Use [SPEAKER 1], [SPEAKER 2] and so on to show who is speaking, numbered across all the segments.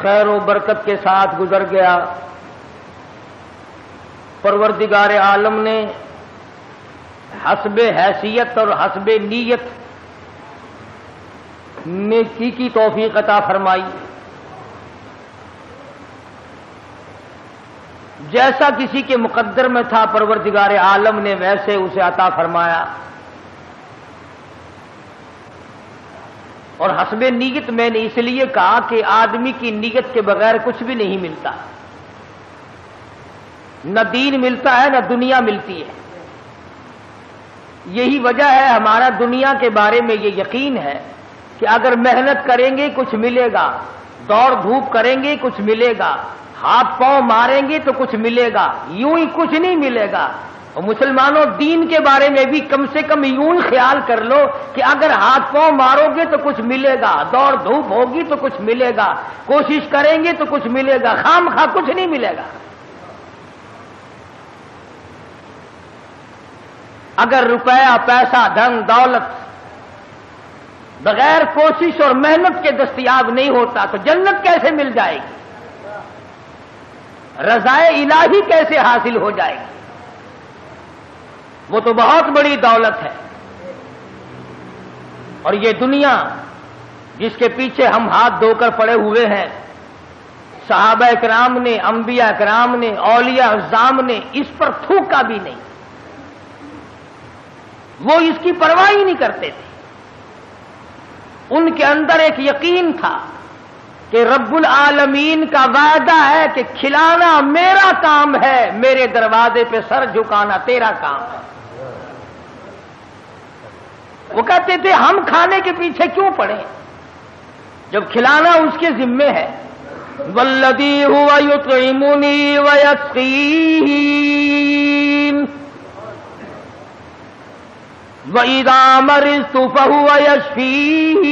[SPEAKER 1] خیر و برکت کے ساتھ گزر گیا۔ پروردگار عالم نے حسب حیثیت اور حسب نیت نیکی کی توفیق عطا فرمائی۔ جیسا کسی کے مقدر میں تھا پروردگار عالم نے ویسے اسے عطا فرمایا، اور حسب نیت میں نے اس لیے کہا کہ آدمی کی نیت کے بغیر کچھ بھی نہیں ملتا، نہ دین ملتا ہے نہ دنیا ملتی ہے۔ یہی وجہ ہے ہمارا دنیا کے بارے میں یہ یقین ہے کہ اگر محنت کریں گے کچھ ملے گا، دوڑ دھوپ کریں گے کچھ ملے گا، ہاتھ پاؤں ماریں گے تو کچھ ملے گا، یوں ہی کچھ نہیں ملے گا۔ اور مسلمانوں دین کے بارے میں بھی کم سے کم یوں خیال کر لو کہ اگر ہاتھ پاؤں مارو گے تو کچھ ملے گا، دوڑ دھوپ ہوگی تو کچھ ملے گا، کوشش کریں گے تو کچھ ملے گا، خام خواہ کچھ نہیں ملے گا۔ اگر روپیہ پیسہ دھن دولت بغیر کوشش اور محنت کے دستیاب نہیں ہوتا تو جنت کیسے مل جائے گی؟ رضائے الہی کیسے حاصل ہو جائے گی؟ وہ تو بہت بڑی دولت ہے۔ اور یہ دنیا جس کے پیچھے ہم ہاتھ دھو کر پڑے ہوئے ہیں، صحابہ کرام نے، انبیاء کرام نے، اولیاء اعظام نے اس پر تھوکا بھی نہیں، وہ اس کی پرواہ ہی نہیں کرتے تھے۔ ان کے اندر ایک یقین تھا کہ رب العالمین کا وعدہ ہے کہ کھلانا میرا کام ہے، میرے دروازے پہ سر جھکانا تیرا کام ہے۔ وہ کہتے تھے ہم کھانے کے پیچھے کیوں پڑے جب کھلانا اس کے ذمے ہے۔ والذی هو یطعمنی ویسقین وَإِذَا مَرِضْتُ فَهُوَ يَشْفِينِ۔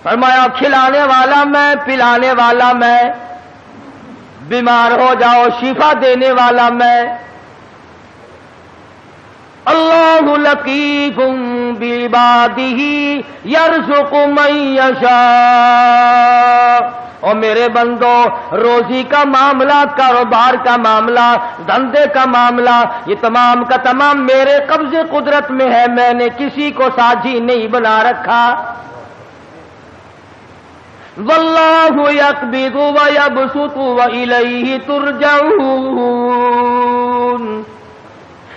[SPEAKER 1] فرمایا کھلانے والا میں، پلانے والا میں، بیمار ہو جاؤ شفا دینے والا میں۔ اللہ لطیف بعبادہ یرزق من یشاء۔ اور میرے بندو روزی کا معاملہ، کاروبار کا معاملہ، دھندے کا معاملہ، یہ تمام کا تمام میرے قبضے قدرت میں ہے، میں نے کسی کو ساجی نہیں بنا رکھا۔ واللہ یقبض ویبسط والیہ ترجعون۔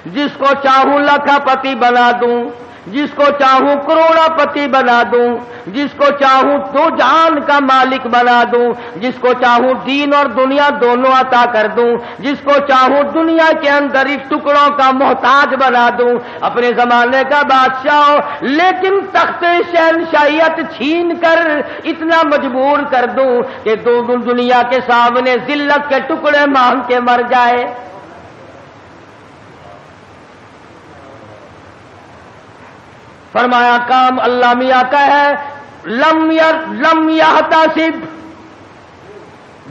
[SPEAKER 1] جس کو چاہوں لاکھ پتی بنا دوں، جس کو چاہوں کروڑا پتی بنا دوں، جس کو چاہوں دو جہان کا مالک بنا دوں، جس کو چاہوں دین اور دنیا دونوں عطا کر دوں، جس کو چاہوں دنیا کے اندر اس ٹکڑوں کا محتاج بنا دوں، اپنے زمانے کا بادشاہ ہو، لیکن تخت شہنشاہیت چھین کر اتنا مجبور کر دوں کہ دنیا کے سامنے ذلت کے ٹکڑے مانگ کے مر جائے۔ فرمایا کام اللہ میاں کا ہے، لم یحتسب،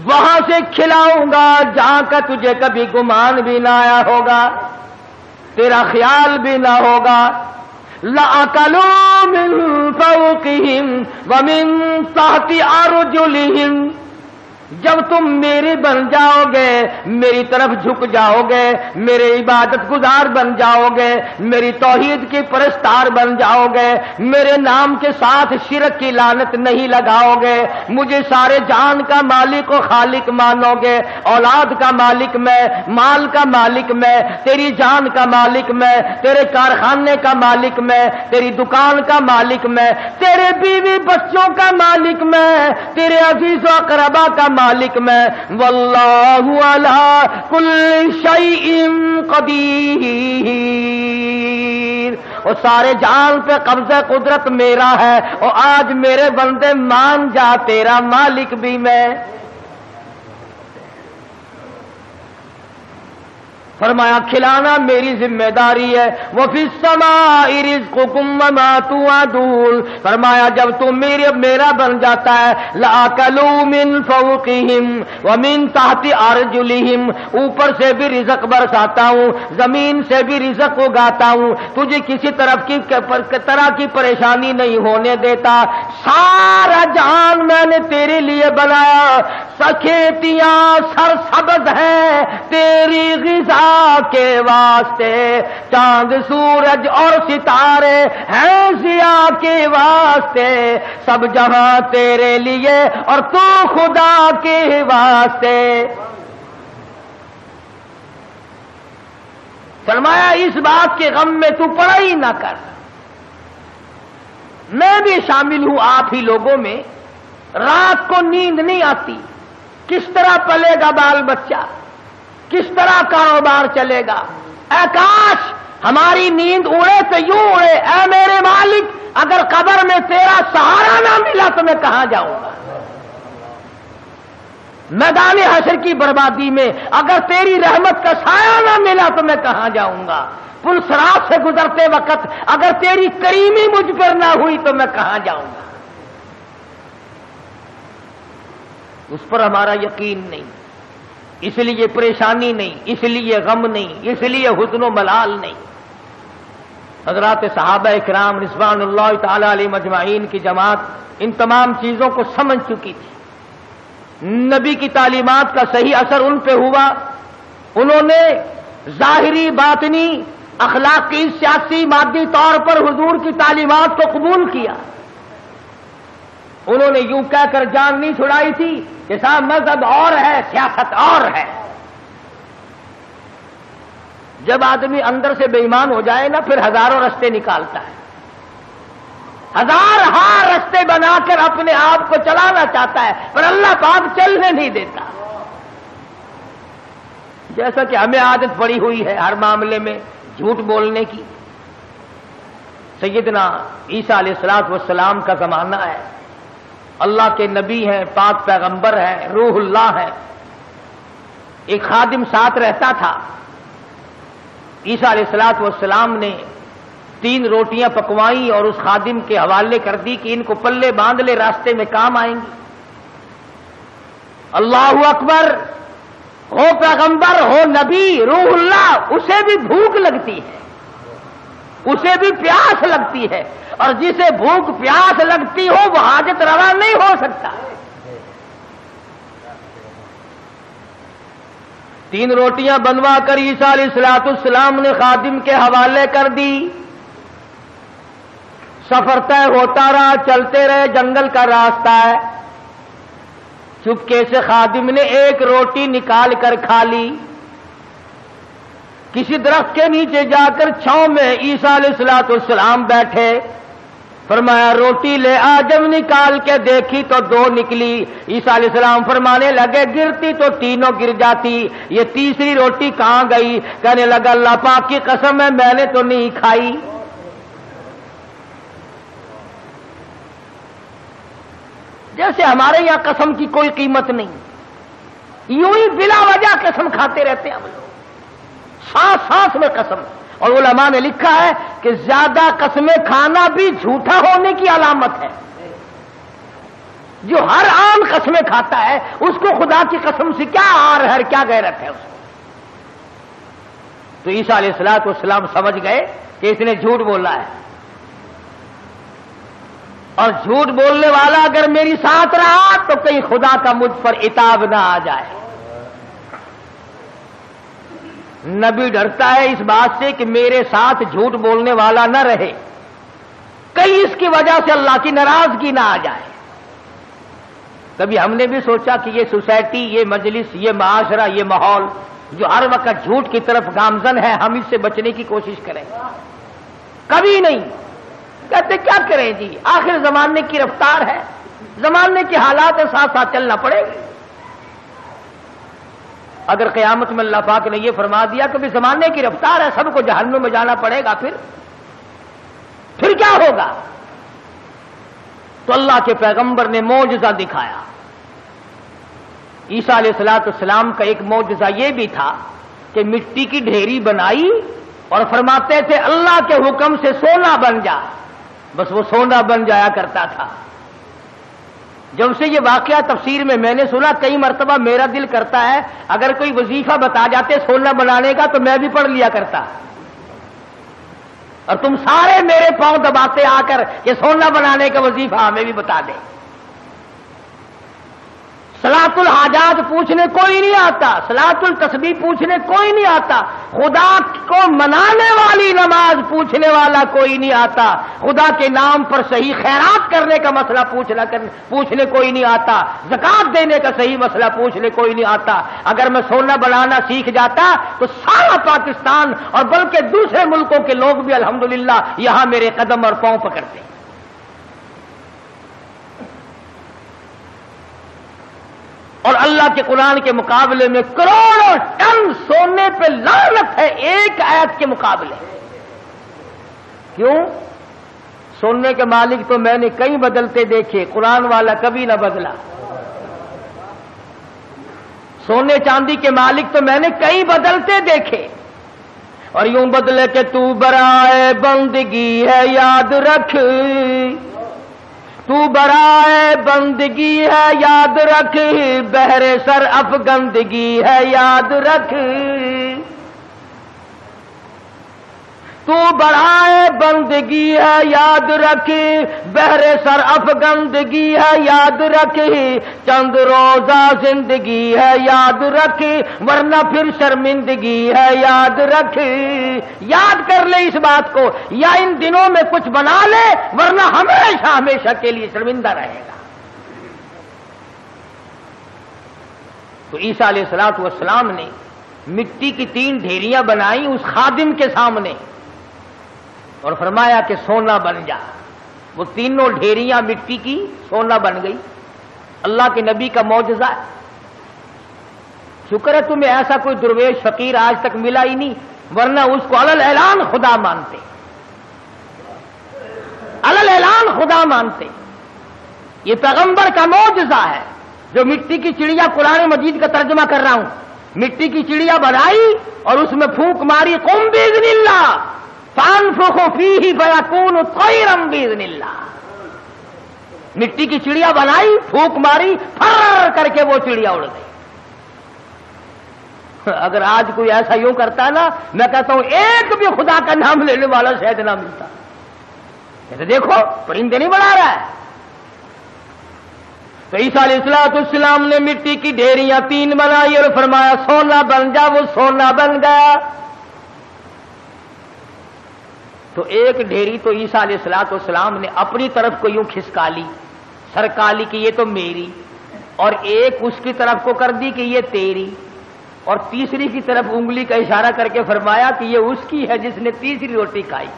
[SPEAKER 1] وہاں سے کھلاؤں گا جہاں کا تجھے کبھی گمان بھی نہ آیا ہوگا، تیرا خیال بھی نہ ہوگا۔ لَأَكَلُوا مِن فَوْقِهِمْ وَمِن تَحْتِ أَرْجُلِهِمْ۔ جب تم میرے بن جاؤ گے، میری طرف جھک جاؤ گے، میرے عبادت گزار بن جاؤ گے، میری توحید کی پرستار بن جاؤ گے، میرے نام کے ساتھ شرک کی لعنت نہیں لگاؤ گے، مجھے سارے جان کا مالک و خالق مانو گے، اولاد کا مالک میں، مال کا مالک میں، تیری جان کا مالک میں، تیرے کارخانے کا مالک میں، تیری دکان کا مالک میں، تیرے بیوی بچوں کا مالک میں، تیرے عزیز و اقربا کا مالک میں۔ واللہ علی کل شیء قدیر۔ اور سارے جان پہ قبضہ قدرت میرا ہے، اور آج میرے بندے مان جا تیرا مالک بھی میں۔ فرمایا کھلانا میری ذمہ داری ہے۔ وَفِي السَّمَاءِ رِزْقُكُمْ وَمَا تُوعَدُونَ۔ فرمایا جب تم میرا بن جاتا ہے، لَأَكَلُوا مِن فَوْقِهِمْ وَمِن تَحْتِ أَرْجُلِهِمْ، اوپر سے بھی رزق برساتا ہوں، زمین سے بھی رزق اگاتا ہوں، تجھے کسی طرح کی پریشانی نہیں ہونے دیتا، سارا جہان میں نے تیرے لیے بنایا، کھیتیاں سرسبز ہیں تیری غذا کے واسطے، چاند سورج اور ستارے ہیں ضیاء کے واسطے، سب جہاں تیرے لیے اور تو خدا کے واسطے۔ فرمایا اس بات کے غم میں تو پڑھائی نہ کر، میں بھی شامل ہوں آپ ہی لوگوں میں، رات کو نیند نہیں آتی، کس طرح پلے گا بال بچہ، کس طرح کاروبار چلے گا، اے کاش ہماری نیند اڑے تو یوں اڑے، اے میرے مالک اگر قبر میں تیرا سہارا نہ ملا تو میں کہاں جاؤں گا، میدان حشر کی بربادی میں اگر تیری رحمت کا سایہ نہ ملا تو میں کہاں جاؤں گا، پل صراط سے گزرتے وقت اگر تیری کریمی مجھ پر نہ ہوئی تو میں کہاں جاؤں گا۔ اس پر ہمارا یقین نہیں، اس لیے پریشانی نہیں، اس لیے غم نہیں، اس لیے حزن و ملال نہیں۔ حضرات صحابہ اکرام رضوان اللہ تعالی علیہ مجمعین کی جماعت ان تمام چیزوں کو سمجھ چکی تھی، نبی کی تعلیمات کا صحیح اثر ان پہ ہوا، انہوں نے ظاہری باطنی اخلاقی سیاسی مادی طور پر حضور کی تعلیمات کو قبول کیا۔ انہوں نے یوں کہہ کر جان نہیں چھڑائی تھی کہ صاحب مذہب اور ہے سیاست اور ہے۔ جب آدمی اندر سے بے ایمان ہو جائے نا پھر ہزاروں رستے نکالتا ہے، ہزار رستے بنا کر اپنے آپ کو چلانا چاہتا ہے پر اللہ پاک چلنے نہیں دیتا۔ جیسا کہ ہمیں عادت پڑی ہوئی ہے ہر معاملے میں جھوٹ بولنے کی۔ سیدنا عیسیٰ علیہ الصلوۃ والسلام کا زمانہ ہے، اللہ کے نبی ہیں، پاک پیغمبر ہیں، روح اللہ ہیں، ایک خادم ساتھ رہتا تھا۔ عیسیٰ علیہ الصلوۃ والسلام نے 3 روٹیاں پکوائیں اور اس خادم کے حوالے کر دی کہ ان کو پلے باندھ لے، راستے میں کام آئیں گی۔ اللہ اکبر، ہو پیغمبر ہو نبی روح اللہ، اسے بھی بھوک لگتی ہے، اسے بھی پیاس لگتی ہے، اور جسے بھوک پیاس لگتی ہو وہ حاجت روا نہیں ہو سکتا۔ 3 روٹیاں بنوا کر عیسیٰ علیہ الصلوۃ والسلام نے خادم کے حوالے کر دی۔ سفر طے ہوتا رہا، چلتے رہے، جنگل کا راستہ ہے، چپکے سے خادم نے 1 روٹی نکال کر کھا لی۔ کسی درخت کے نیچے جا کر چھاؤں میں عیسیٰ علیہ الصلوۃ والسلام بیٹھے، فرمایا روٹی لے آ، جب نکال کے دیکھی تو 2 نکلی۔ عیسیٰ علیہ السلام فرمانے لگے گرتی تو تینوں گر جاتی، یہ تیسری روٹی کہاں گئی؟ کہنے لگا اللہ پاک کی قسم ہے میں نے تو نہیں کھائی۔ جیسے ہمارے یہاں قسم کی کوئی قیمت نہیں، یوں ہی بلا وجہ قسم کھاتے رہتے ہیں ہم لوگ، سانس سانس میں قسم۔ اور علماء نے لکھا ہے کہ زیادہ قسمیں کھانا بھی جھوٹا ہونے کی علامت ہے۔ جو ہر عام قسمیں کھاتا ہے اس کو خدا کی قسم سے کیا آر ہے، کیا غیرت ہے اس کو۔ تو عیسیٰ علیہ الصلوۃ والسلام سمجھ گئے کہ اس نے جھوٹ بولا ہے، اور جھوٹ بولنے والا اگر میری ساتھ رہا تو کہیں خدا کا مجھ پر عتاب نہ آ جائے۔ نبی ڈرتا ہے اس بات سے کہ میرے ساتھ جھوٹ بولنے والا نہ رہے، کہیں اس کی وجہ سے اللہ کی ناراضگی نہ آ جائے۔ کبھی ہم نے بھی سوچا کہ یہ سوسائٹی، یہ مجلس، یہ معاشرہ، یہ ماحول جو ہر وقت جھوٹ کی طرف گامزن ہے، ہم اس سے بچنے کی کوشش کریں؟ کبھی نہیں۔ کہتے کیا کریں جی، آخر زمانے کی رفتار ہے، زمانے کے حالات کے ساتھ ساتھ چلنا پڑے گا۔ اگر قیامت میں اللہ پاک نے یہ فرما دیا کہ بھی زمانے کی رفتار ہے، سب کو جہنم میں جانا پڑے گا، پھر کیا ہوگا؟ تو اللہ کے پیغمبر نے معجزہ دکھایا۔ عیسیٰ علیہ الصلوۃ والسلام کا ایک معجزہ یہ بھی تھا کہ مٹی کی ڈھیری بنائی اور فرماتے تھے اللہ کے حکم سے سونا بن جا، بس وہ سونا بن جایا کرتا تھا۔ جب سے یہ واقعہ تفسیر میں نے سنا، کئی مرتبہ میرا دل کرتا ہے اگر کوئی وظیفہ بتا جاتے سونا بنانے کا تو میں بھی پڑھ لیا کرتا۔ اور تم سارے میرے پاؤں دباتے آ کر کہ سونا بنانے کا وظیفہ ہمیں بھی بتا دیں. صلاۃ الحاجات پوچھنے کوئی نہیں آتا, صلاۃ التسبیح پوچھنے کوئی نہیں آتا, خدا کو منانے والی نماز پوچھنے والا کوئی نہیں آتا, خدا کے نام پر صحیح خیرات کرنے کا مسئلہ پوچھنے کوئی نہیں آتا, زکات دینے کا صحیح مسئلہ پوچھنے کوئی نہیں آتا. اگر میں سونا بنانا سیکھ جاتا تو سارا پاکستان اور بلکہ دوسرے ملکوں کے لوگ بھی الحمدللہ یہاں میرے قدم اور پاؤں پکڑتے. اور اللہ کے قرآن کے مقابلے میں کروڑوں ٹن سونے پہ لعنت ہے ایک آیت کے مقابلے. کیوں؟ سونے کے مالک تو میں نے کئی بدلتے دیکھے, قرآن والا کبھی نہ بدلا. سونے چاندی کے مالک تو میں نے کئی بدلتے دیکھے, اور یوں بدلے کہ تو برائے بندگی ہے یاد رکھ, تو برائے بندگی ہے یاد رکھ, بہر سر افگندگی ہے یاد رکھ. تو برائے بندگی ہے یاد رکھ, بہر سر افگندگی ہے یاد رکھ, چند روزہ زندگی ہے یاد رکھ, ورنہ پھر شرمندگی ہے یاد رکھ. یاد کر لے اس بات کو, یا ان دنوں میں کچھ بنا لے ورنہ ہمیشہ ہمیشہ کے لیے شرمندہ رہے گا. تو عیسیٰ علیہ السلام نے مٹی کی 3 ڈھیریاں بنائی اس خادم کے سامنے اور فرمایا کہ سونا بن جا. وہ تینوں ڈھیریاں مٹی کی سونا بن گئی. اللہ کے نبی کا معجزہ ہے. شکر ہے تمہیں ایسا کوئی درویش فقیر آج تک ملا ہی نہیں, ورنہ اس کو علل اعلان خدا مانتے, علل اعلان خدا مانتے. یہ پیغمبر کا معجزہ ہے. جو مٹی کی چڑیا قرآن مجید کا ترجمہ کر رہا ہوں, مٹی کی چڑیا بنائی اور اس میں پھونک ماری, قم باذن اللہ فانفخ فیہ فیکون طیرا باذن اللہ. مٹی کی چڑیا بنائی, پھونک ماری, پھر کر کے وہ چڑیا اڑ گئی. اگر آج کوئی ایسا یوں کرتا ہے نا, میں کہتا ہوں ایک بھی خدا کا نام لینے والا شاید نہ ملتا. کہتے دیکھو پرندے نہیں بنا رہا ہے. تو عیسیٰ علیہ السلام نے مٹی کی ڈھیریاں 3 بنائی اور فرمایا سونا بن جا. وہ سونا بن گیا. تو ایک ڈھیری تو عیسیٰ علیہ السلام نے اپنی طرف کو یوں کھسکا لی, سرکا لی کہ یہ تو میری, اور ایک اس کی طرف کو کر دی کہ یہ تیری, اور تیسری کی طرف انگلی کا اشارہ کر کے فرمایا کہ یہ اس کی ہے جس نے تیسری روٹی کھائی.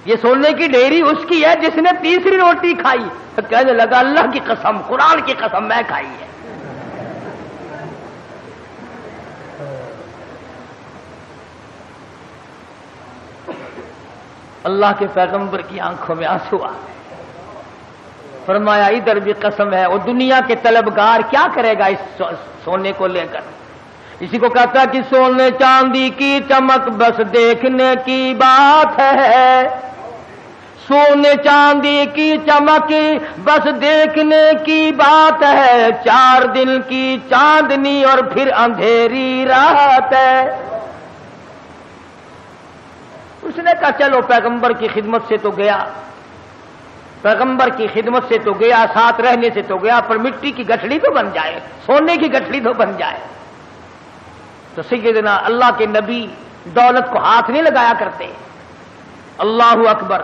[SPEAKER 1] یہ سونے کی ڈھیری اس کی ہے جس نے تیسری روٹی کھائی. تو کہنے لگا اللہ کی قسم, قرآن کی قسم, میں کھائی ہے. اللہ کے پیغمبر کی آنکھوں میں آنسو آ گئے. فرمایا ادھر بھی قسم ہے. وہ دنیا کے طلبگار کیا کرے گا اس سونے کو لے کر؟ اسی کو کہتا کہ سونے چاندی کی چمک بس دیکھنے کی بات ہے, سونے چاندی کی چمک بس دیکھنے کی بات ہے, 4 دن کی چاندنی اور پھر اندھیری رات ہے. اس نے کہا چلو پیغمبر کی خدمت سے تو گیا, پیغمبر کی خدمت سے تو گیا, ساتھ رہنے سے تو گیا, پر مٹی کی گٹھڑی تو بن جائے, سونے کی گٹھڑی تو بن جائے. تو سیدنا اللہ کے نبی دولت کو ہاتھ نہیں لگایا کرتے. اللہ اکبر.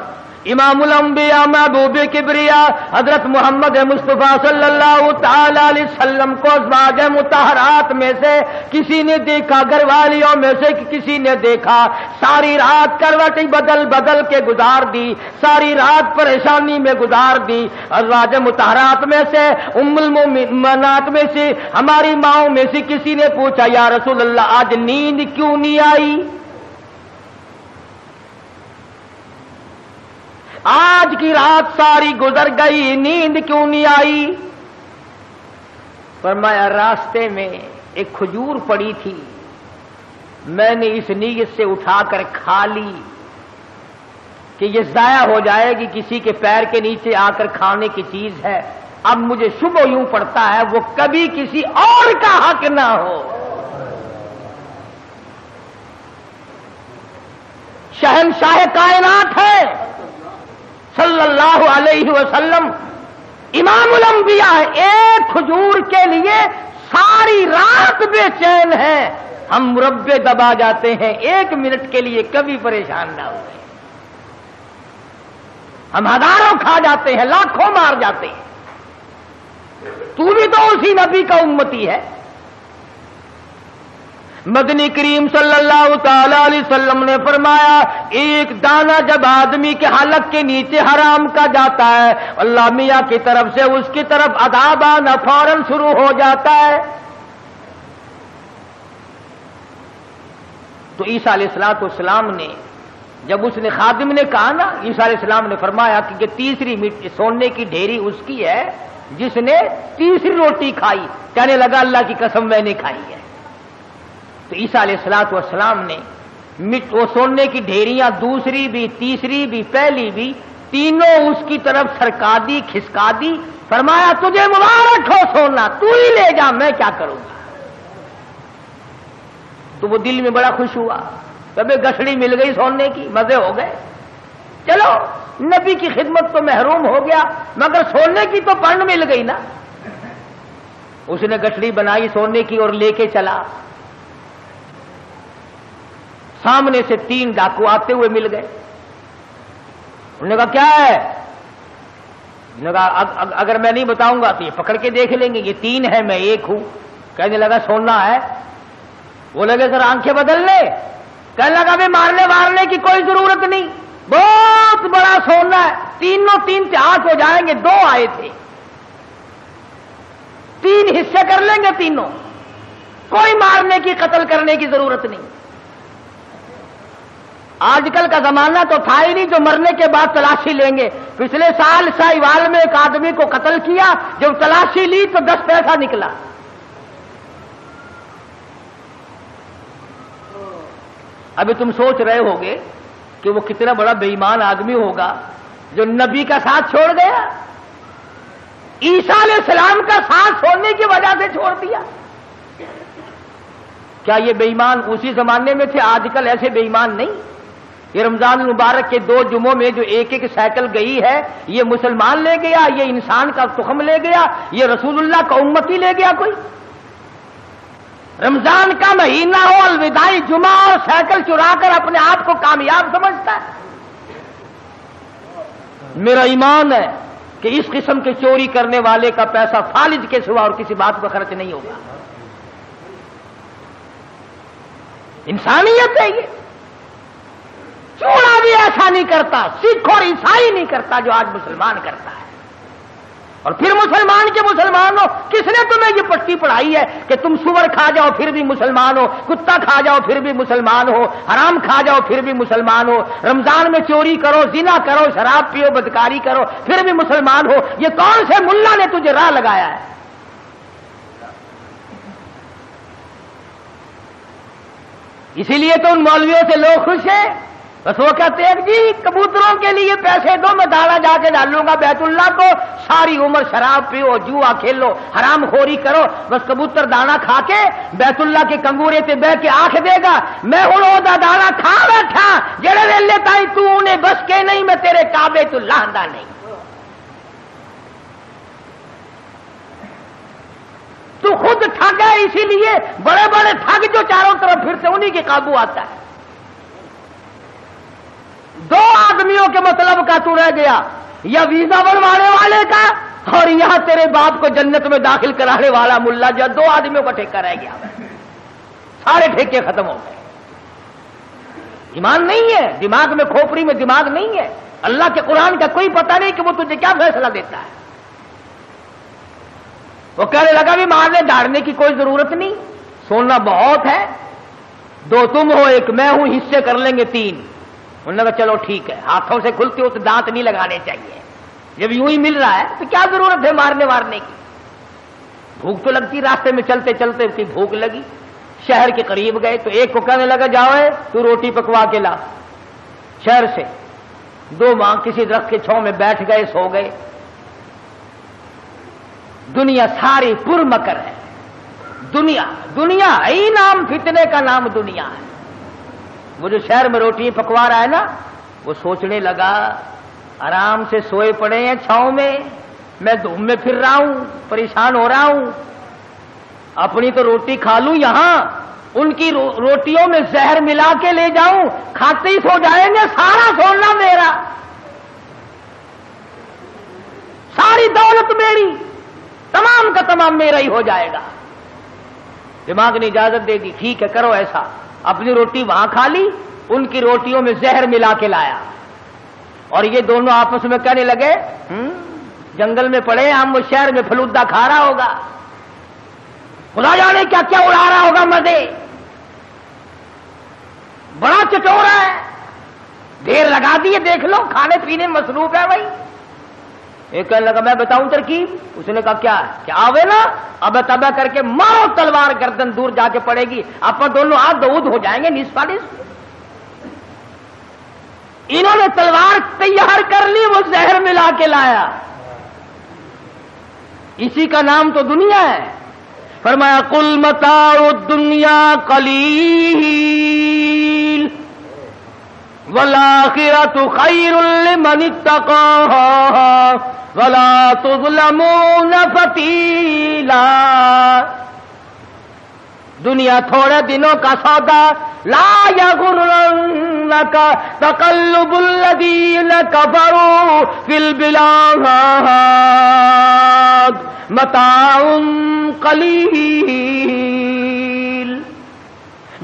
[SPEAKER 1] امام الانبیاء محبوب کبریا حضرت محمد مصطفیٰ صلی اللہ تعالی علیہ وسلم کو ازواج مطہرات میں سے کسی نے دیکھا, گھر والیوں میں سے کسی نے دیکھا, ساری رات کروٹیں بدل بدل کے گزار دی, ساری رات پریشانی میں گزار دی. ازواج مطہرات میں سے ام المؤمنات میں سے ہماری ماؤں میں سے کسی نے پوچھا یا رسول اللہ آج نیند کیوں نہیں آئی, آج کی رات ساری گزر گئی, نیند کیوں نہیں آئی؟ فرمایا راستے میں ایک کھجور پڑی تھی, میں نے اس نیت سے اٹھا کر کھا لی کہ یہ ضائع ہو جائے گی, کسی کے پیر کے نیچے آ کر کھانے کی چیز ہے. اب مجھے شبہ یوں پڑتا ہے وہ کبھی کسی اور کا حق نہ ہو. شہنشاہ کائنات ہے صلی اللہ علیہ وسلم، امام الانبیاء ہے، ایک کھجور کے لیے ساری رات بے چین ہے، ہم مربے دبا جاتے ہیں، 1 منٹ کے لیے کبھی پریشان نہ ہوئے، ہم ہزاروں کھا جاتے ہیں، لاکھوں مار جاتے ہیں، تو بھی تو اسی نبی کا امتی ہے۔ مدنی کریم صلی اللہ تعالی علیہ وسلم نے فرمایا ایک دانہ جب آدمی کے حلق کے نیچے حرام کا جاتا ہے، اللہ میاں کی طرف سے اس کی طرف عذاب آنا فوراً شروع ہو جاتا ہے۔ تو عیسیٰ علیہ السلام نے جب اس نے خادم نے کہا نا، عیسیٰ علیہ السلام نے فرمایا کہ تیسری سونے کی ڈھیری اس کی ہے جس نے تیسری روٹی کھائی، کہنے لگا اللہ کی قسم میں نے کھائی ہے۔ تو عیسیٰ علیہ السلام نے وہ سونے کی ڈھیریاں دوسری بھی، تیسری بھی، پہلی بھی، تینوں اس کی طرف سرکا دی، کھسکا دی، فرمایا تجھے مبارک ہو سونا، تو ہی لے جا، میں کیا کروں گا۔ تو وہ دل میں بڑا خوش ہوا، کبھی گٹھڑی مل گئی سونے کی، مزے ہو گئے، چلو نبی کی خدمت تو محروم ہو گیا مگر سونے کی تو پن مل گئی نا۔ اس نے گٹھڑی بنائی سونے کی اور لے کے چلا، سامنے سے 3 ڈاکو آتے ہوئے مل گئے، انہوں نے کہا کیا ہے؟ انہوں نے کہا اگر میں نہیں بتاؤں گا تو یہ پکڑ کے دیکھ لیں گے، یہ 3 ہے میں 1 ہوں۔ کہنے لگا سونا ہے؟ وہ لگے سر آنکھیں بدل لے، کہنے لگا بھی مارنے کی کوئی ضرورت نہیں، بہت بڑا سونا ہے، تینوں 3 اتحاد ہو جائیں گے، 2 آئے تھے، 3 حصے کر لیں گے تینوں، کوئی مارنے کی قتل کرنے کی ضرورت نہیں۔ آج کل کا زمانہ تو تھا ہی نہیں جو مرنے کے بعد تلاشی لیں گے۔ پچھلے سال ساہیوال میں ایک آدمی کو قتل کیا، جب تلاشی لی تو 10 پیسہ نکلا۔ ابھی تم سوچ رہے ہوگے کہ وہ کتنا بڑا بے ایمان آدمی ہوگا جو نبی کا ساتھ چھوڑ گیا، عیسیٰ علیہ السلام کا ساتھ چھوڑنے کی وجہ سے چھوڑ دیا۔ کیا یہ بے ایمان اسی زمانے میں تھے؟ آج کل ایسے بے ایمان نہیں۔ یہ رمضان المبارک کے 2 جمعوں میں جو 1 سائیکل گئی ہے، یہ مسلمان لے گیا، یہ انسان کا تخم لے گیا، یہ رسول اللہ کا امتی لے گیا کوئی؟ رمضان کا مہینہ ہو، الوداعی جمعہ اور سائیکل چرا کر اپنے آپ کو کامیاب سمجھتا ہے۔ میرا ایمان ہے کہ اس قسم کے چوری کرنے والے کا پیسہ فالج کے سوا اور کسی بات پر خرچ نہیں ہوگا۔ انسانیت ہے یہ، چوڑا بھی ایسا نہیں کرتا، سکھ اور عیسائی نہیں کرتا جو آج مسلمان کرتا ہے۔ اور پھر مسلمان کے مسلمان ہو، کس نے تمہیں یہ پٹی پڑھائی ہے کہ تم سور کھا جاؤ پھر بھی مسلمان ہو، کتا کھا جاؤ پھر بھی مسلمان ہو، حرام کھا جاؤ پھر بھی مسلمان ہو، رمضان میں چوری کرو، زنا کرو، شراب پیو، بدکاری کرو پھر بھی مسلمان ہو؟ یہ کون سے ملا نے تجھے راہ لگایا ہے؟ اسی لیے تو ان مولویوں سے لوگ خوش ہیں، بس وہ کہتے ہیں جی کبوتروں کے لیے پیسے دو، میں دانا جا کے ڈالوں گا بیت اللہ کو، ساری عمر شراب پیو، جوا کھیلو، حرام خوری کرو، بس کبوتر دانا کھا کے بیت اللہ کے کنگورے تے بہ کے آنکھ دے گا میں ہوں وہ دانا کھا بیٹھا جڑے ویلے تائی تو انہیں بس کے نہیں، میں تیرے کعبے تو لاندہ نہیں۔ تو خود ٹھگ ہے، اسی لیے بڑے بڑے ٹھگ جو چاروں طرف پھرتے انہی کے قابو آتا ہے۔ 2 آدمیوں کے مطلب کا تو رہ گیا، یا ویزا بنوانے والے کا اور یہاں تیرے باپ کو جنت میں داخل کرانے والا ملا، جو 2 آدمیوں کا ٹھیکہ رہ گیا، سارے ٹھیکے ختم ہو گئے۔ ایمان نہیں ہے، دماغ میں کھوپڑی میں دماغ نہیں ہے، اللہ کے قرآن کا کوئی پتہ نہیں کہ وہ تجھے کیا فیصلہ دیتا ہے۔ وہ کہنے لگا بھی مارنے دھاڑنے کی کوئی ضرورت نہیں، سونا بہت ہے، 2 تم ہو 1 میں ہوں، حصے کر لیں گے 3۔ انہوں نے کہا چلو ٹھیک ہے، ہاتھوں سے کھلتے ہو تو دانت نہیں لگانے چاہیے، جب یوں ہی مل رہا ہے تو کیا ضرورت ہے مارنے وارنے کی۔ بھوک تو لگتی، راستے میں چلتے چلتے اس کی بھوک لگی، شہر کے قریب گئے تو ایک کو کہنے لگا جاؤ تو روٹی پکوا کے لا شہر سے۔ 2 ماں کسی درخت کے چھاؤں میں بیٹھ گئے، سو گئے۔ دنیا ساری پر مکر ہے، دنیا ہی نام فتنے کا نام دنیا ہے۔ وہ جو شہر میں روٹی پکوا رہا ہے نا، وہ سوچنے لگا آرام سے سوئے پڑے ہیں چھاؤں میں دھوپ میں پھر رہا ہوں، پریشان ہو رہا ہوں، اپنی تو روٹی کھا لوں، یہاں ان کی روٹیوں میں زہر ملا کے لے جاؤں، کھاتے ہی سو جائیں گے، سارا سونا میرا، ساری دولت میری، تمام کا تمام میرا ہی ہو جائے گا۔ دماغ نے اجازت دے دی، ٹھیک ہے کرو ایسا، اپنی روٹی وہاں کھا لی، ان کی روٹیوں میں زہر ملا کے لایا، اور یہ دونوں آپس میں کہنے لگے جنگل میں پڑے ہم، وہ شہر میں فلودہ کھا رہا ہوگا، خدا جانے کیا کیا اڑا رہا ہوگا مزے، بڑا چٹورا ہے، دیر لگا دیے، دیکھ لو کھانے پینے مصروف ہے بھائی۔ ایک کہنے لگا میں بتاؤں ترکیب، اس نے کہا کیا ہے؟ کہ آوے نا اب تبا کر کے مارو تلوار، گردن دور جا کے پڑے گی، آپ دونوں ہاتھ دودھ ہو جائیں گے نصف نصف۔ انہوں نے تلوار تیار کر لی، وہ زہر ملا کے لایا، اسی کا نام تو دنیا ہے۔ فرمایا قل متاع الدنیا قلیل والآخرۃ خیر لمن اتقى ولا تظلمون فتیلا۔ دنیا تھوڑے دنوں کا سودا، لا یغرنک تقلب الذین کفروا فی البلاد متاع قلیل۔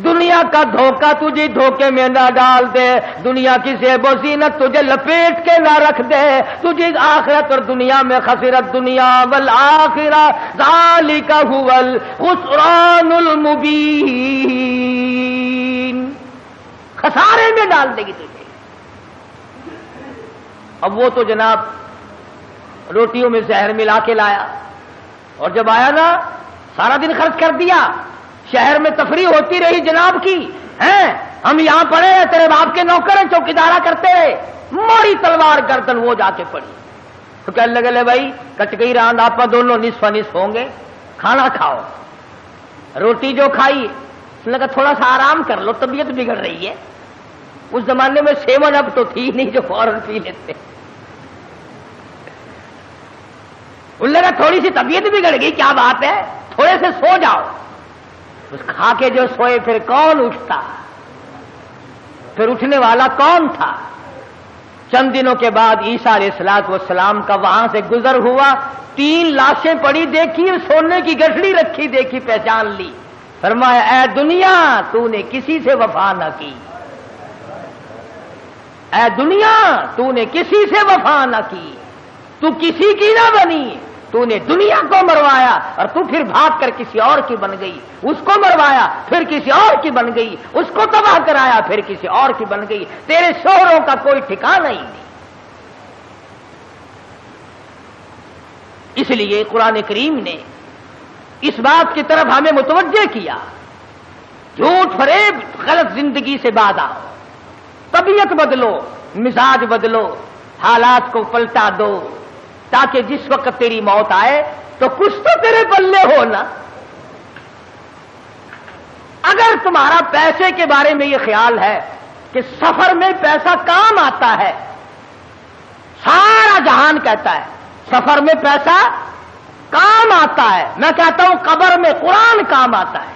[SPEAKER 1] دنیا کا دھوکہ تجھے دھوکے میں نہ ڈال دے، دنیا کی زیب و زینت تجھے لپیٹ کے نہ رکھ دے، تجھے آخرت اور دنیا میں خسرت دنیا والآخرہ ذالک هو الخسران المبین، خسارے میں ڈال دے گی تجھے۔ اب وہ تو جناب روٹیوں میں زہر ملا کے لایا، اور جب آیا نا سارا دن خرچ کر دیا، شہر میں تفریح ہوتی رہی جناب کی، ہیں ہم یہاں پڑے ہیں، تیرے باپ کے نوکر ہیں، چوکیدارا کرتے رہے، موڑی تلوار گردن وہ جا کے پڑی۔ تو کہنے لگے لے بھائی کٹ گئی راند، آپ دونوں نصف نصف ہوں گے، کھانا کھاؤ۔ روٹی جو کھائی اس نے کہا تھوڑا سا آرام کر لو، طبیعت بگڑ رہی ہے۔ اس زمانے میں 7 اپ تو تھی نہیں جو فوراً پی لیتے، ان لگا تھوڑی سی طبیعت بگڑ گئی، کیا بات ہے تھوڑے سے سو جاؤ۔ اس کھا کے جو سوئے پھر کون اٹھتا، پھر اٹھنے والا کون تھا؟ چند دنوں کے بعد عیسیٰ علیہ السلام کا وہاں سے گزر ہوا، 3 لاشیں پڑی دیکھی، سونے کی گٹھڑی رکھی دیکھی، پہچان لی۔ فرمایا اے دنیا تو نے کسی سے وفا نہ کی، اے دنیا تو نے کسی سے وفا نہ کی، تو کسی کی نہ بنی، تو نے دنیا کو مروایا اور تو پھر بھاگ کر کسی اور کی بن گئی، اس کو مروایا پھر کسی اور کی بن گئی، اس کو تباہ کرایا پھر کسی اور کی بن گئی، تیرے شوہروں کا کوئی ٹھکانہ ہی نہیں۔ اس لیے قرآن کریم نے اس بات کی طرف ہمیں متوجہ کیا، جھوٹ فریب غلط زندگی سے باز آؤ، طبیعت بدلو، مزاج بدلو، حالات کو پلٹا دو، تاکہ جس وقت تیری موت آئے تو کچھ تو تیرے پلے ہو نا۔ اگر تمہارا پیسے کے بارے میں یہ خیال ہے کہ سفر میں پیسہ کام آتا ہے، سارا جہان کہتا ہے سفر میں پیسہ کام آتا ہے، میں کہتا ہوں قبر میں قرآن کام آتا ہے۔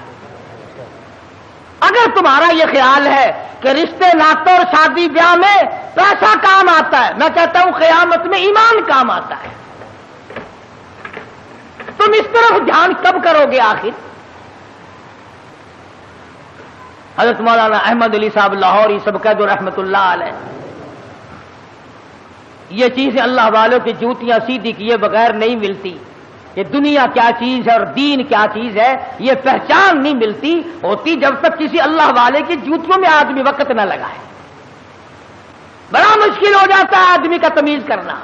[SPEAKER 1] اگر تمہارا یہ خیال ہے کہ رشتے ناطوں اور شادی بیاہ میں پیسہ کام آتا ہے، میں کہتا ہوں قیامت میں ایمان کام آتا ہے۔ تم اس طرف دھیان کب کرو گے آخر؟ حضرت مولانا احمد علی صاحب لاہوری سبقید رحمت اللہ علیہ یہ چیزیں اللہ والوں کی جوتیاں سیدھی کیے بغیر نہیں ملتی، کہ دنیا کیا چیز ہے اور دین کیا چیز ہے یہ پہچان نہیں ملتی ہوتی جب تک کسی اللہ والے کی جوتیوں میں آدمی وقت نہ لگائے۔ بڑا مشکل ہو جاتا ہے آدمی کا تمیز کرنا۔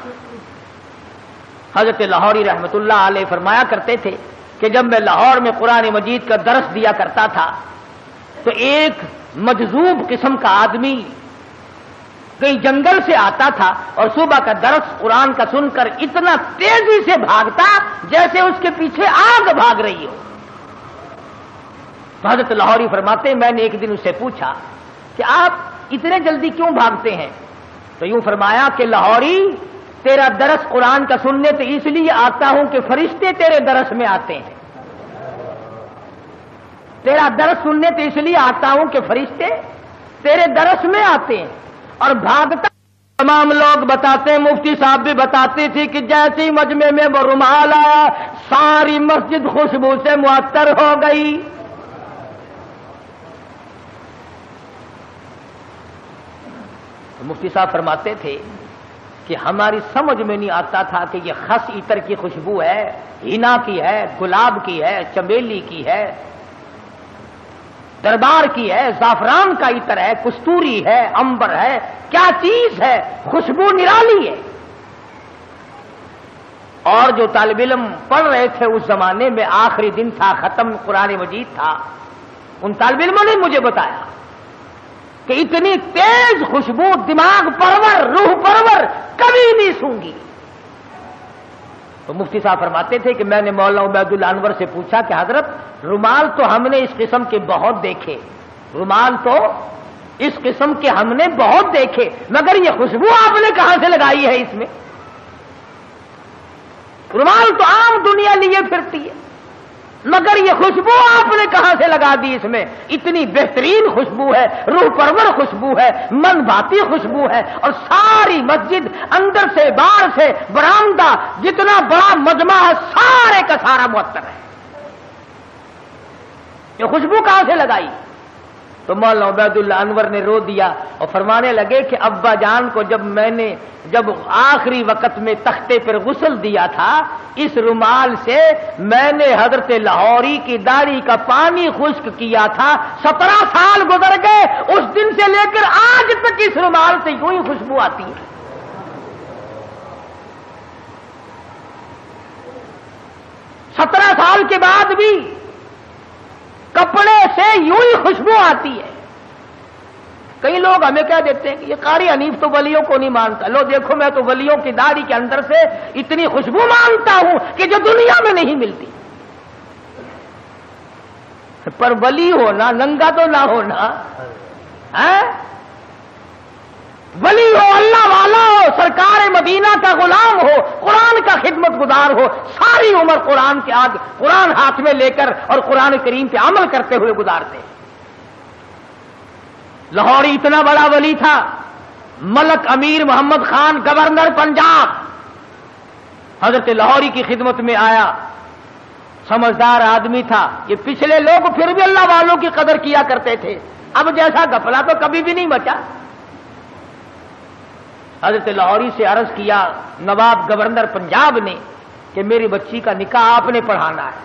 [SPEAKER 1] حضرت لاہوری رحمت اللہ علیہ فرمایا کرتے تھے کہ جب میں لاہور میں قرآن مجید کا درس دیا کرتا تھا تو ایک مجذوب قسم کا آدمی کہیں جنگل سے آتا تھا اور صبح کا درس قرآن کا سن کر اتنا تیزی سے بھاگتا جیسے اس کے پیچھے آگ بھاگ رہی ہو۔ تو حضرت لاہوری فرماتے میں نے ایک دن اس سے پوچھا کہ آپ اتنے جلدی کیوں بھاگتے ہیں؟ تو یوں فرمایا کہ لاہوری تیرا درس قرآن کا سننے تو اس لیے آتا ہوں کہ فرشتے تیرے درس میں آتے ہیں، تیرا درس سننے تو اس لیے آتا ہوں کہ فرشتے تیرے درس میں آتے ہیں، اور بھاگتا تمام لوگ بتاتے ہیں، مفتی صاحب بھی بتاتی تھی کہ جیسے ہی مجمع میں وہ رومال آیا ساری مسجد خوشبو سے معطر ہو گئی۔ مفتی صاحب فرماتے تھے کہ ہماری سمجھ میں نہیں آتا تھا کہ یہ خس عطر کی خوشبو ہے، ہینا کی ہے، گلاب کی ہے، چمیلی کی ہے، دربار کی ہے، زعفران کا عطر ہے، کستوری ہے، عنبر ہے، کیا چیز ہے، خوشبو نرالی ہے۔ اور جو طالب علم پڑھ رہے تھے اس زمانے میں، آخری دن تھا، ختم قرآن مجید تھا، ان طالب علموں نے مجھے بتایا کہ اتنی تیز خوشبو دماغ پرور، روح پرور کبھی نہیں سونگی۔ تو مفتی صاحب فرماتے تھے کہ میں نے مولانا عبید اللہ انور سے پوچھا کہ حضرت رومال تو ہم نے اس قسم کے بہت دیکھے، رومال تو اس قسم کے ہم نے بہت دیکھے، مگر یہ خوشبو آپ نے کہاں سے لگائی ہے اس میں؟ رومال تو عام دنیا لیے پھرتی ہے، مگر یہ خوشبو آپ نے کہاں سے لگا دی اس میں؟ اتنی بہترین خوشبو ہے، روح پرور خوشبو ہے، من بھاتی خوشبو ہے، اور ساری مسجد اندر سے باہر سے برآمدہ جتنا بڑا مجمع ہے سارے کا سارا معطر ہے۔ یہ خوشبو کہاں سے لگائی؟ تو مولانا عبید اللہ انور نے رو دیا اور فرمانے لگے کہ ابا جان کو جب آخری وقت میں تختے پر غسل دیا تھا، اس رومال سے میں نے حضرت لاہوری کی داڑھی کا پانی خشک کیا تھا، 17 سال گزر گئے، اس دن سے لے کر آج تک اس رومال سے یوں ہی خوشبو آتی ہے۔ 17 سال کے بعد بھی کپڑے سے یوں ہی خوشبو آتی ہے۔ کئی لوگ ہمیں کہہ دیتے ہیں کہ یہ قاری حنیف تو ولیوں کو نہیں مانتا، لو دیکھو میں تو ولیوں کی داڑھی کے اندر سے اتنی خوشبو مانتا ہوں کہ جو دنیا میں نہیں ملتی۔ پر ولی ہونا ننگا تو نہ ہونا، ولی ہو، اللہ والا ہو، سرکار مدینہ کا غلام ہو، قرآن کا خدمت گزار ہو، ساری عمر قرآن کے آگے، قرآن ہاتھ میں لے کر اور قرآن کریم پہ عمل کرتے ہوئے گزارتے۔ لاہوری اتنا بڑا ولی تھا، ملک امیر محمد خان گورنر پنجاب حضرت لاہوری کی خدمت میں آیا، سمجھدار آدمی تھا۔ یہ پچھلے لوگ پھر بھی اللہ والوں کی قدر کیا کرتے تھے، اب جیسا گھپلا تو کبھی بھی نہیں بچا۔ حضرت لاہوری سے عرض کیا نواب گورنر پنجاب نے کہ میری بچی کا نکاح آپ نے پڑھانا ہے،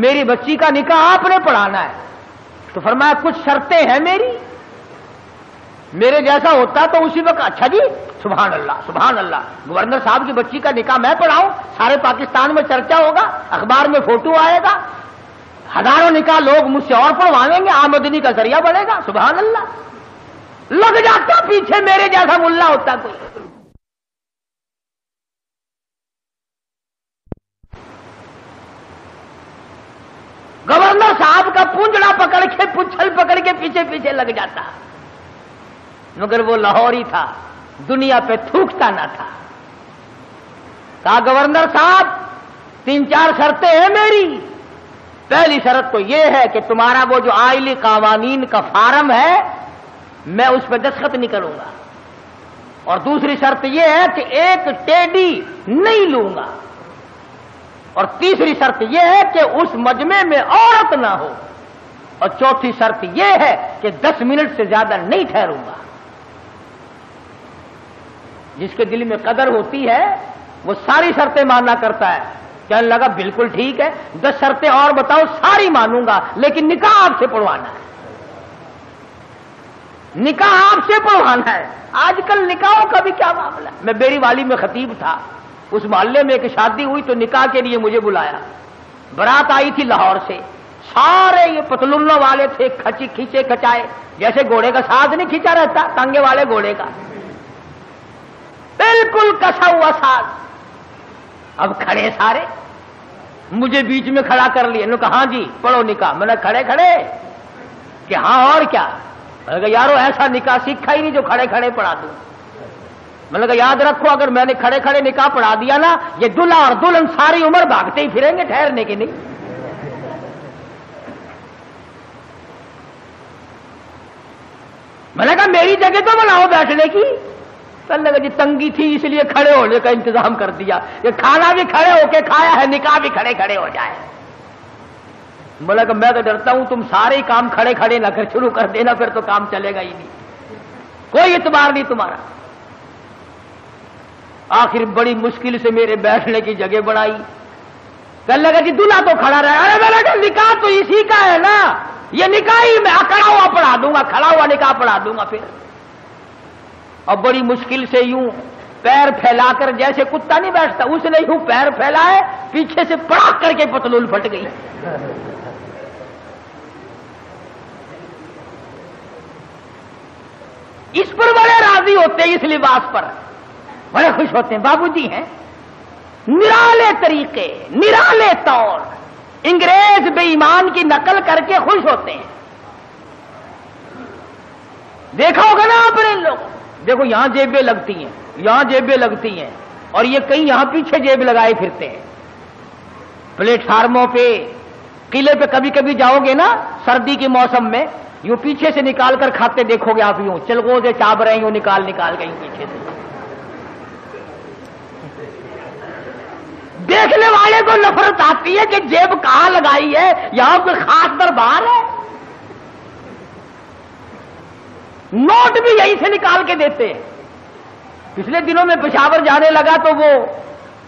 [SPEAKER 1] میری بچی کا نکاح آپ نے پڑھانا ہے۔ تو فرمایا کچھ شرطیں ہیں میرے جیسا ہوتا تو اسی وقت اچھا جی سبحان اللہ سبحان اللہ، گورنر صاحب کی بچی کا نکاح میں پڑھاؤں، سارے پاکستان میں چرچا ہوگا، اخبار میں فوٹو آئے گا، ہزاروں نکاح لوگ مجھ سے اور پڑھوائیں گے، آمدنی کا ذریعہ بڑھے گا۔ سبحان اللہ، لگ جاتا پیچھے میرے جیسا ملا ہوتا کوئی۔ گورنر صاحب کا پونجڑا پکڑ کے پچھل پکڑ کے پیچھے پیچھے لگ جاتا، مگر وہ لاہوری تھا، دنیا پہ تھوکتا نہ تھا۔ کہا گورنر صاحب 3-4 شرطیں ہیں میری، پہلی شرط تو یہ ہے کہ تمہارا وہ جو آئلی قوانین کا فارم ہے میں اس پہ دستخط نہیں کروں گا، اور دوسری شرط یہ ہے کہ ایک ٹیڈی نہیں لوں گا، اور تیسری شرط یہ ہے کہ اس مجمع میں عورت نہ ہو، اور چوتھی شرط یہ ہے کہ 10 منٹ سے زیادہ نہیں ٹھہروں گا۔ جس کے دل میں قدر ہوتی ہے وہ ساری شرطیں ماننا کرتا ہے۔ کہنے لگا بالکل ٹھیک ہے، 10 شرطیں اور بتاؤ، ساری مانوں گا، لیکن نکاح آپ سے پڑھوانا ہے، نکاح آپ سے پڑھوانا ہے۔ آج کل نکاحوں کا بھی کیا معاملہ ہے۔ میں بیری والی میں خطیب تھا، اس محلے میں ایک شادی ہوئی تو نکاح کے لیے مجھے بلایا، برات آئی تھی لاہور سے، سارے یہ پتلونوں والے تھے، کھینچے کچائے، جیسے گھوڑے کا ساز نہیں کھینچا رہتا تانگے والے گھوڑے کا، بالکل کسا ہوا ساز۔ اب کھڑے سارے، مجھے بیچ میں کھڑا کر لیا، انہوں نے کہا ہاں جی پڑھو نکاح۔ میں نے کھڑے کہ ہاں اور کیا؟ میں نے کہا یارو ایسا نکاح سیکھا ہی نہیں جو کھڑے کھڑے پڑھا دوں. میں نے کہا یاد رکھو اگر میں نے کھڑے کھڑے نکاح پڑھا دیا نا یہ دلہا اور دلہن ساری عمر بھاگتے ہی پھریں گے, ٹھہرنے کے نہیں. میں نے کہا میری جگہ تو بناؤ بیٹھنے کی. کہنے لگا جی تنگی تھی اس لیے کھڑے ہونے کا انتظام کر دیا, یہ کھانا بھی کھڑے ہو کے کھایا ہے, نکاح بھی کھڑے کھڑے ہو جائے. بولا کہ میں تو ڈرتا ہوں تم سارے کام کھڑے کھڑے نہ کر شروع کر دینا, پھر تو کام چلے گا ہی نہیں, کوئی اعتبار نہیں تمہارا. آخر بڑی مشکل سے میرے بیٹھنے کی جگہ بنائی. کہنے لگا جی دلہا تو کھڑا رہا. ارے میں نے کہا نکاح تو اسی کا ہے نا, یہ نکاح ہی میں کھڑا ہوا پڑھا دوں گا, کھڑا ہوا نکاح پڑھا دوں گا. پھر اور بڑی مشکل سے یوں پیر پھیلا کر, جیسے کتا نہیں بیٹھتا اس نے یوں پیر پھیلائے, پیچھے سے پڑاک کر کے پتلون پھٹ گئی. اس پر بڑے راضی ہوتے ہیں, اس لباس پر بڑے خوش ہوتے ہیں. بابو جی ہیں نرالے طریقے, نرالے طور, انگریز بے ایمان کی نقل کر کے خوش ہوتے ہیں. دیکھا ہوگا نا آپ نے ان لوگ, دیکھو یہاں جیبیں لگتی ہیں, یہاں جیبیں لگتی ہیں, اور یہ کئی یہاں پیچھے جیب لگائے پھرتے ہیں. پلیٹ فارموں پہ, قلعے پہ کبھی کبھی جاؤ گے نا سردی کے موسم میں, یوں پیچھے سے نکال کر کھاتے دیکھو گے آپ, یوں چلگو سے چاپ رہے ہیں, یوں نکال کے پیچھے سے. دیکھنے والے کو نفرت آتی ہے کہ جیب کہاں لگائی ہے, یہاں کوئی خاص دربار ہے. نوٹ بھی یہیں سے نکال کے دیتے ہیں. پچھلے دنوں میں پشاور جانے لگا تو وہ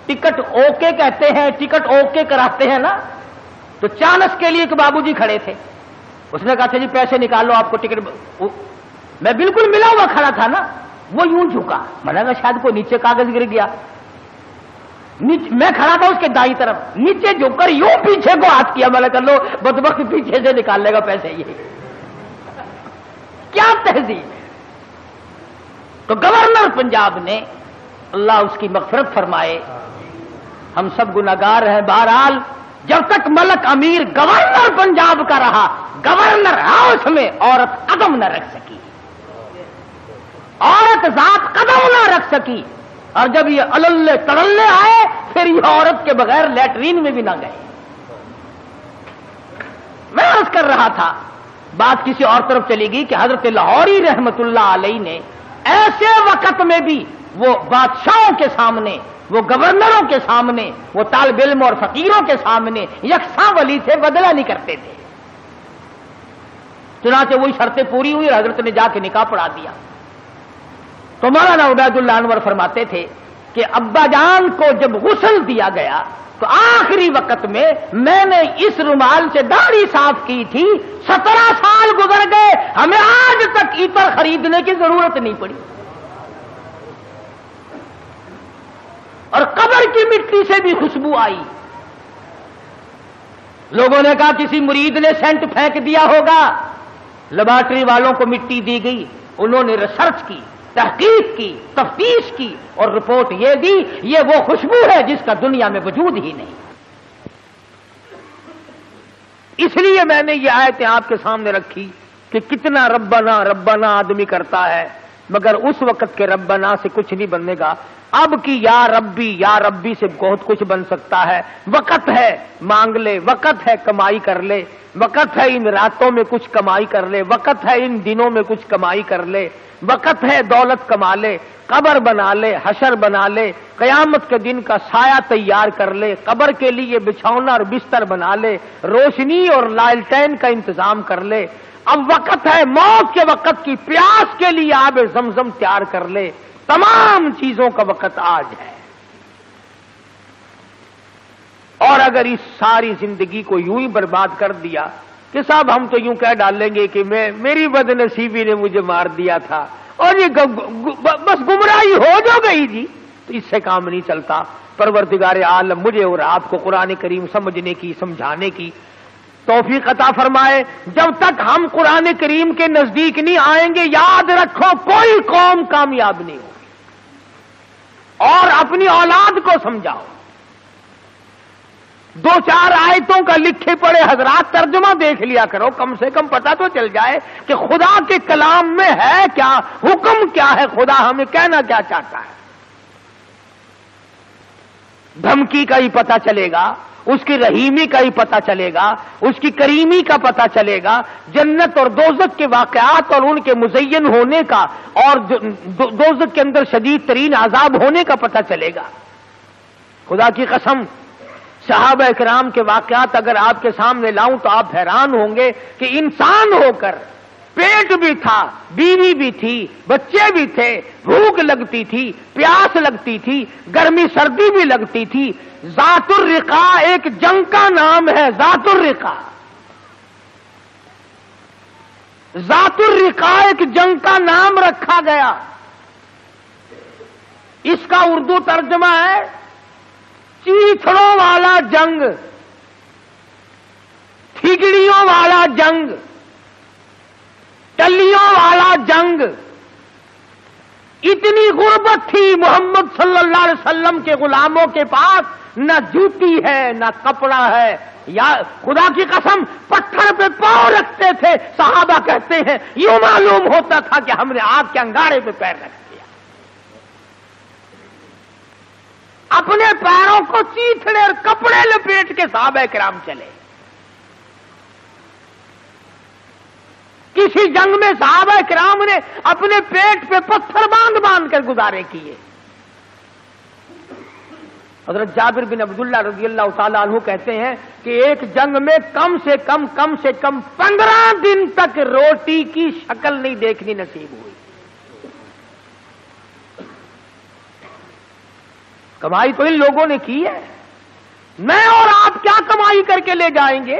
[SPEAKER 1] ٹکٹ اوکے کہتے ہیں, ٹکٹ اوکے کراتے ہیں نا, تو چانس کے لیے ایک بابو جی کھڑے تھے. اس نے کہا اچھا جی پیسے نکالو آپ کو ٹکٹ. میں بالکل ملا ہوا کھڑا تھا نا, وہ یوں جھکا. میں نے کہا شاید کوئی نیچے کاغذ گر گیا. میں کھڑا تھا اس کے دائیں طرف, نیچے جھک کر یوں پیچھے کو ہاتھ کیا. میں نے کہا لو بدبخت پیچھے سے نکال لے گا پیسے. یہ کیا تہذیب ہے. تو گورنر پنجاب نے, اللہ اس کی مغفرت فرمائے, ہم سب گناہگار ہیں. بہرحال جب تک ملک امیر گورنر پنجاب کا رہا, گورنر ہاؤس میں عورت قدم نہ رکھ سکی, عورت ذات قدم نہ رکھ سکی. اور جب یہ اللے تڑلے آئے پھر یہ عورت کے بغیر لیٹرین میں بھی نہ گئے. میں عرض کر رہا تھا, بات کسی اور طرف چلی گئی کہ حضرت لاہوری رحمت اللہ علیہ نے ایسے وقت میں بھی وہ بادشاہوں کے سامنے, وہ گورنروں کے سامنے, وہ طالب علم اور فقیروں کے سامنے یکساں ولی سے بدلہ نہیں کرتے تھے. چنانچہ وہی شرطیں پوری ہوئی اور حضرت نے جا کے نکاح پڑھا دیا. تو مولانا عبید اللہ انور فرماتے تھے کہ ابا جان کو جب غسل دیا گیا تو آخری وقت میں نے اس رومال سے داڑھی صاف کی تھی. 17 سال گزر گئے, ہمیں آج تک عطر خریدنے کی ضرورت نہیں پڑی. اور قبر کی مٹی سے بھی خوشبو آئی. لوگوں نے کہا کسی مرید نے سینٹ پھینک دیا ہوگا. لیبارٹری والوں کو مٹی دی گئی, انہوں نے ریسرچ کی, تحقیق کی, تفتیش کی, اور رپورٹ یہ دی یہ وہ خوشبو ہے جس کا دنیا میں وجود ہی نہیں. اس لیے میں نے یہ آیتیں آپ کے سامنے رکھی کہ کتنا ربنا ربنا آدمی کرتا ہے, مگر اس وقت کے ربنا سے کچھ نہیں بننے گا. اب کی یا ربی سے بہت کچھ بن سکتا ہے. وقت ہے مانگ لے, وقت ہے کمائی کر لے, وقت ہے ان راتوں میں کچھ کمائی کر لے, وقت ہے ان دنوں میں کچھ کمائی کر لے, وقت ہے دولت کما لے, قبر بنا لے, حشر بنا لے, قیامت کے دن کا سایہ تیار کر لے, قبر کے لیے بچھونا اور بستر بنا لے, روشنی اور لالٹین کا انتظام کر لے. اب وقت ہے موت کے وقت کی پیاس کے لیے آب زمزم تیار کر لے. تمام چیزوں کا وقت آج ہے. اور اگر اس ساری زندگی کو یوں ہی برباد کر دیا کہ صاحب ہم تو یوں کہہ ڈالیں گے کہ میری بد نصیبی نے مجھے مار دیا تھا اور یہ بس گمراہی ہو جو گئی جی, تو اس سے کام نہیں چلتا. پروردگار عالم مجھے اور آپ کو قرآن کریم سمجھنے کی, سمجھانے کی توفیق عطا فرمائے. جب تک ہم قرآن کریم کے نزدیک نہیں آئیں گے, یاد رکھو کوئی قوم کامیاب نہیں ہوگی. اور اپنی اولاد کو سمجھاؤ, دو چار آیتوں کا لکھے پڑے حضرات ترجمہ دیکھ لیا کرو، کم سے کم پتہ تو چل جائے کہ خدا کے کلام میں ہے کیا، حکم کیا ہے، خدا ہمیں کہنا کیا چاہتا ہے۔ دھمکی کا ہی پتہ چلے گا، اس کی رحیمی کا ہی پتہ چلے گا، اس کی کریمی کا پتہ چلے گا، جنت اور دوزخ کے واقعات اور ان کے مزین ہونے کا اور دوزخ کے اندر شدید ترین عذاب ہونے کا پتہ چلے گا۔ خدا کی قسم صحابہ کرام کے واقعات اگر آپ کے سامنے لاؤں تو آپ حیران ہوں گے کہ انسان ہو کر پیٹ بھی تھا، بیوی بھی تھی، بچے بھی تھے، بھوک لگتی تھی، پیاس لگتی تھی، گرمی سردی بھی لگتی تھی۔ ذات الرقا ایک جنگ کا نام ہے، ذات الرقا، ذات الرقا ایک جنگ کا نام رکھا گیا۔ اس کا اردو ترجمہ ہے چیتھڑوں والا جنگ، تھگڑیوں والا جنگ، ٹلیوں والا جنگ۔ اتنی غربت تھی محمد صلی اللہ علیہ وسلم کے غلاموں کے پاس، نہ جوتی ہے نہ کپڑا ہے، یا خدا کی قسم پتھر پہ پاؤں رکھتے تھے۔ صحابہ کہتے ہیں یوں معلوم ہوتا تھا کہ ہم نے آگ کے انگارے پہ پیر رکھ دیا۔ اپنے پیروں کو چیتھڑے اور کپڑے لپیٹ کے صحابہ کرام چلے۔ کسی جنگ میں صحابہ کرام نے اپنے پیٹ پہ پتھر باندھ باندھ کر گزارے کیے۔ حضرت جابر بن عبداللہ رضی اللہ تعالیٰ عنہ کہتے ہیں کہ ایک جنگ میں کم سے کم 15 دن تک روٹی کی شکل نہیں دیکھنی نصیب ہوئی۔ کمائی تو ان لوگوں نے کی ہے، میں اور آپ کیا کمائی کر کے لے جائیں گے؟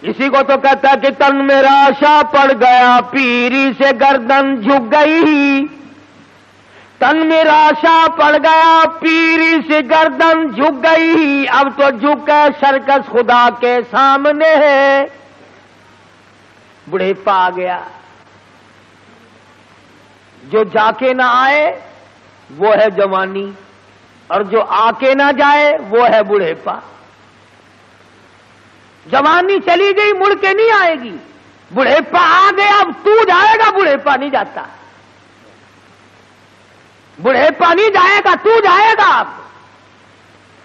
[SPEAKER 1] اسی کو تو کہتا ہے کہ تن میرا آشا پڑ گیا، پیری سے گردن جھک گئی۔ تن میرا آشا پڑ گیا، پیری سے گردن جھک گئی، اب تو جھک ہے سرکس خدا کے سامنے ہے۔ بڑھیپا آ گیا، جو جا کے نہ آئے وہ ہے جوانی، اور جو آ کے نہ جائے وہ ہے بڑھیپا۔ جوانی چلی گئی مڑ کے نہیں آئے گی، بڑھیپا آ گیا اب تو جائے گا، بڑھیپا نہیں جاتا، بڑھیپا نہیں جائے گا، تو جائے گا۔ اب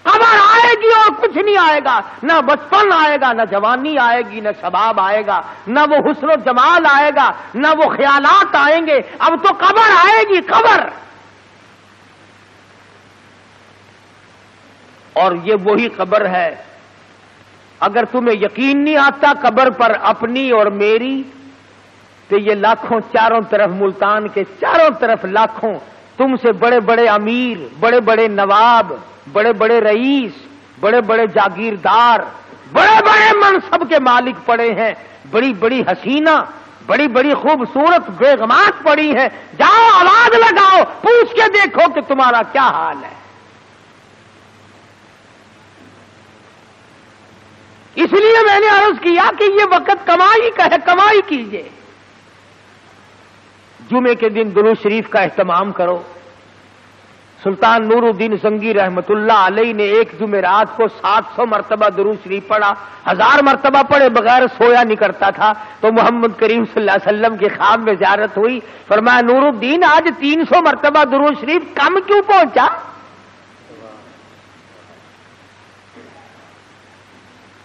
[SPEAKER 1] قبر آئے گی اور کچھ نہیں آئے گا، نہ بچپن آئے گا، نہ جوانی آئے گی، نہ شباب آئے گا، نہ وہ حسن و جمال آئے گا، نہ وہ خیالات آئیں گے۔ اب تو قبر آئے گی، قبر۔ اور یہ وہی قبر ہے، اگر تمہیں یقین نہیں آتا قبر پر اپنی اور میری، تو یہ لاکھوں چاروں طرف ملتان کے چاروں طرف لاکھوں تم سے بڑے بڑے امیر، بڑے بڑے نواب، بڑے بڑے رئیس، بڑے بڑے جاگیردار، بڑے بڑے منصب کے مالک پڑے ہیں، بڑی بڑی حسینہ، بڑی بڑی خوبصورت بیگمات پڑی ہیں۔ جاؤ آواز لگاؤ، پوچھ کے دیکھو کہ تمہارا کیا حال ہے۔ اس لیے میں نے عرض کیا کہ یہ وقت کمائی کا ہے، کمائی کیجئے۔ جمعے کے دن درود شریف کا اہتمام کرو۔ سلطان نور الدین زنگی رحمت اللہ علیہ نے ایک جمعرات کو 700 مرتبہ درود شریف پڑھا، 1000 مرتبہ پڑھے بغیر سویا نہیں کرتا تھا۔ تو محمد کریم صلی اللہ علیہ وسلم کے خواب میں زیارت ہوئی، فرمایا نور الدین آج 300 مرتبہ درود شریف کم کیوں پہنچا؟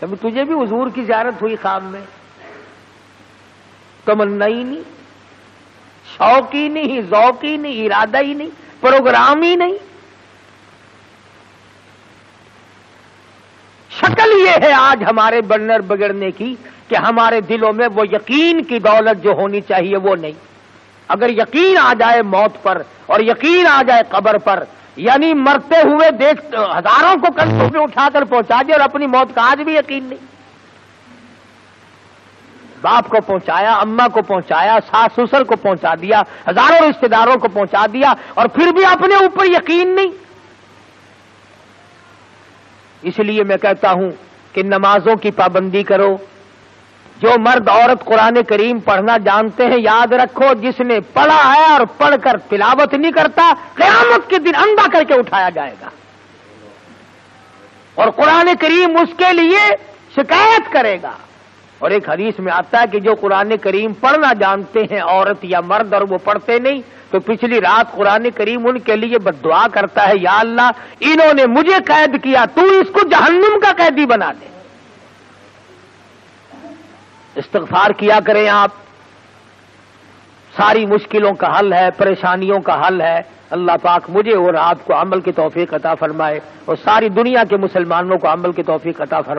[SPEAKER 1] کبھی تجھے بھی حضور کی زیارت ہوئی خواب میں؟ تمنا ہی نہیں، شوق ہی نہیں، ذوق ہی نہیں، ارادہ ہی نہیں، پروگرام ہی نہیں۔ شکل یہ ہے آج ہمارے بننے بگڑنے کی کہ ہمارے دلوں میں وہ یقین کی دولت جو ہونی چاہیے وہ نہیں۔ اگر یقین آ جائے موت پر اور یقین آ جائے قبر پر، یعنی مرتے ہوئے دیکھ ہزاروں کو کندھوں پہ اٹھا کر پہنچا دیا اور اپنی موت کا آج بھی یقین نہیں۔ باپ کو پہنچایا، اماں کو پہنچایا، ساس سسر کو پہنچا دیا، ہزاروں رشتہ داروں کو پہنچا دیا، اور پھر بھی اپنے اوپر یقین نہیں۔ اس لیے میں کہتا ہوں کہ نمازوں کی پابندی کرو۔ جو مرد عورت قرآن کریم پڑھنا جانتے ہیں، یاد رکھو جس نے پڑھا ہے اور پڑھ کر تلاوت نہیں کرتا، قیامت کے دن اندھا کر کے اٹھایا جائے گا۔ اور قرآن کریم اس کے لیے شکایت کرے گا. اور ایک حدیث میں آتا ہے کہ جو قرآن کریم پڑھنا جانتے ہیں عورت یا مرد اور وہ پڑھتے نہیں، تو پچھلی رات قرآن کریم ان کے لیے بد دعا کرتا ہے، یا اللہ انہوں نے مجھے قید کیا، تو اس کو جہنم کا قیدی بنا دے. استغفار کیا کریں آپ، ساری مشکلوں کا حل ہے، پریشانیوں کا حل ہے. اللہ پاک مجھے اور آپ کو عمل کی توفیق عطا فرمائے اور ساری دنیا کے مسلمانوں کو عمل کی توفیق عطا فرمائے.